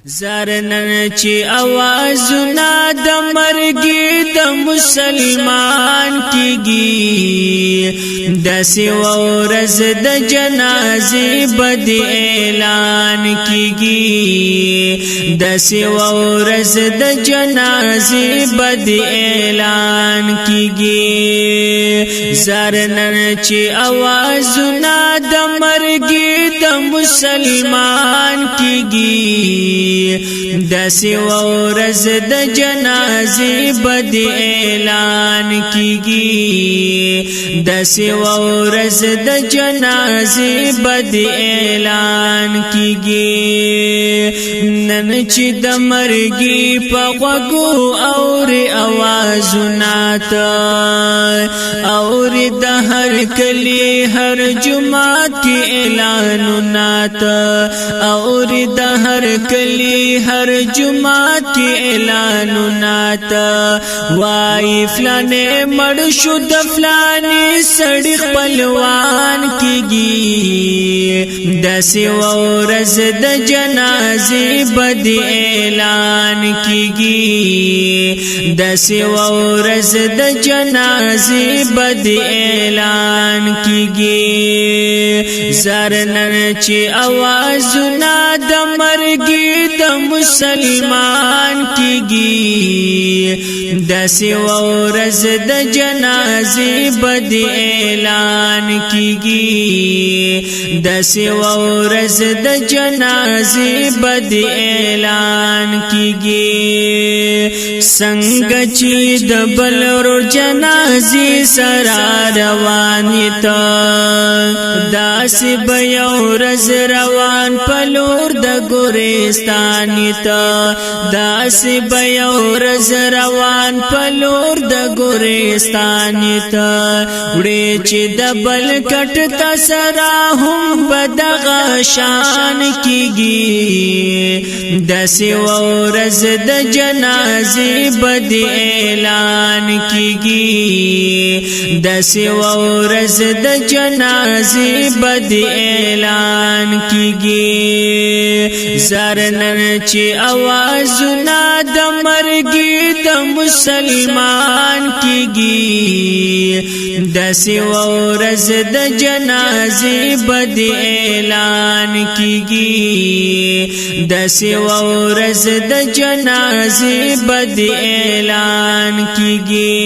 زارنن چی آوازنا د مرگی د مسلمان کیگی دسی ورځ د جنازی بد اعلان کیگی دسی ورځ د جنازی بد اعلان کیگی زارنن چی آوازنا د مرگی د مسلمان کیگی دسی ورځ د جنازی بد اعلان کیگی دسی ورځ د جنازی بد اعلان کیگی نن چې د مرګي په غوږو اور اوازونه تا اور د هر کلی هر جمعات کی اعلانونه تا اور د هر کلی هر جمعات کی اعلانونه تا وای فلانه مړ شو د فلانی سړی خپلوان کیږي دسی ورځ د جنازې بد اعلان کیږي دسی ورځ د جنازې بد اعلان کیږي زارنن چې اوازونه د مرګي د مسلمان کیږي دسی ورځ د جنازې بد اعلان کیږي دسی ورځ د جنازې بد اعلان کیږي څنګه چې د بلور جنازې سره روان ته داسې به یو ورځ روان پلور د ګورستان ته داسې به یو ورځ روان پلور د ګورستان ته وړي چې د بل کټ ته سره هم بدغه شان کیږي دسی ورځ د جنازې بد اعلان کیږي دسی ورځ د جنازې بد اعلان کیږي زارنن چې اوازونه د مرګي د مسلمان کیږي دسی ورځ د جنازې بد اعلان کیږي دسی ورځ د جنازې بد اعلان کیږي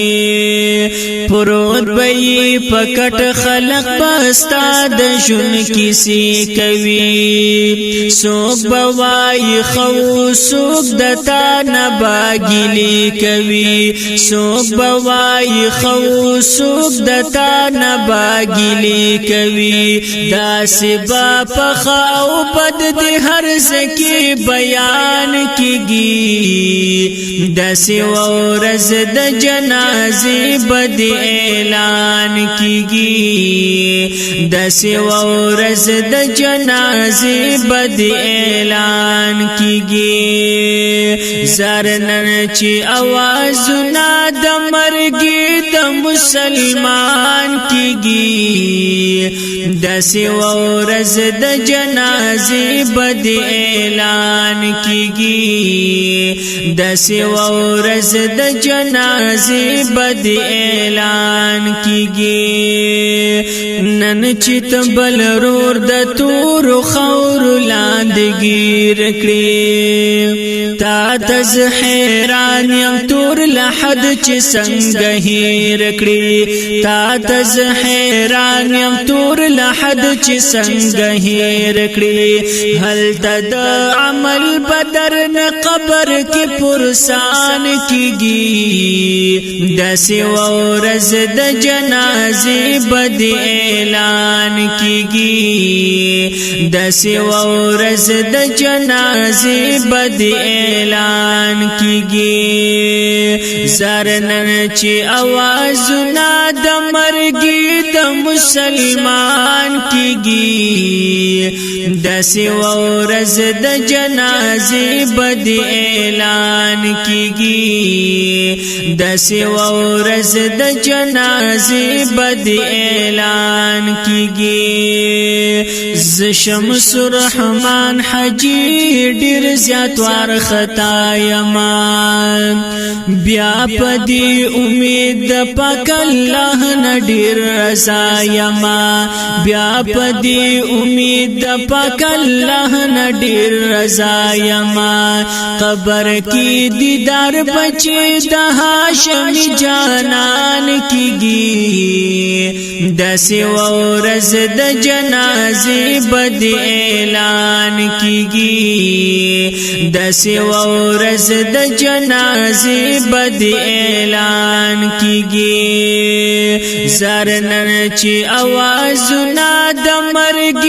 پروت بئی پکټ خلق بستا د جون کیسی کوي سوک بوای خو سوک دتا نباګلی کوي سوک بوای خو سوک دتا نباګلی کوي داسې با پخاو بد د هر زکی بیان کیږي دسی ورځ د جنازې بد اعلان کیږي دسی ورځ د جنازې بد اعلان کیږي زارنن چې اوازونه د مرګي د مسلمان کیږي دسی ورځ د جنازې بد اعلان کیږي دسی ورځ د جنازې بد اعلان کیږي نن چې تبل رور د تور خور لاندې گیر کړی تا تز حیران یم تور لحد چې څنګه هیر کړی تا تز حیران یم تور لحد چې څنګه هیر کړی هل تد عمل بدر نه قبر کې پرسان کیږي دسی ورځ د جنازې بد اعلان کیږي دسی ورځ د جنازې بد اعلان کیږي زارنن چې اوازونه د مرګي د مسلمان کیږي دسی ورځ د جنازې بد اعلان کیږي دسی ورځ د جنازې بد اعلان کیږي ز شمس الرحمن حجی ډیر زیات وار خطا یما بیا پدی امید پاک الله نه ډیر رضا یما بیا پدی امید پاک الله نه ډیر رضا یما قبر کی دیدار بچی د هاشم جانان کیږي داسې ورځ د جنازې بد اعلان کیږي داسې ورځ د جنازې بد اعلان کیږي زرنن چې اوازونه د مرګ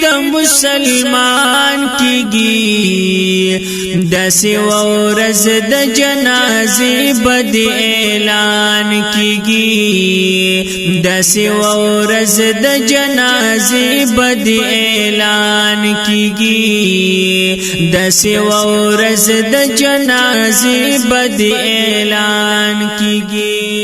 د مسلمان کیږي داسې ورځ د جنازې بد اعلان کیږي داسې ورځ د جنازې بد اعلان کیږي داسې ورځ د جنازې بد اعلان کیږي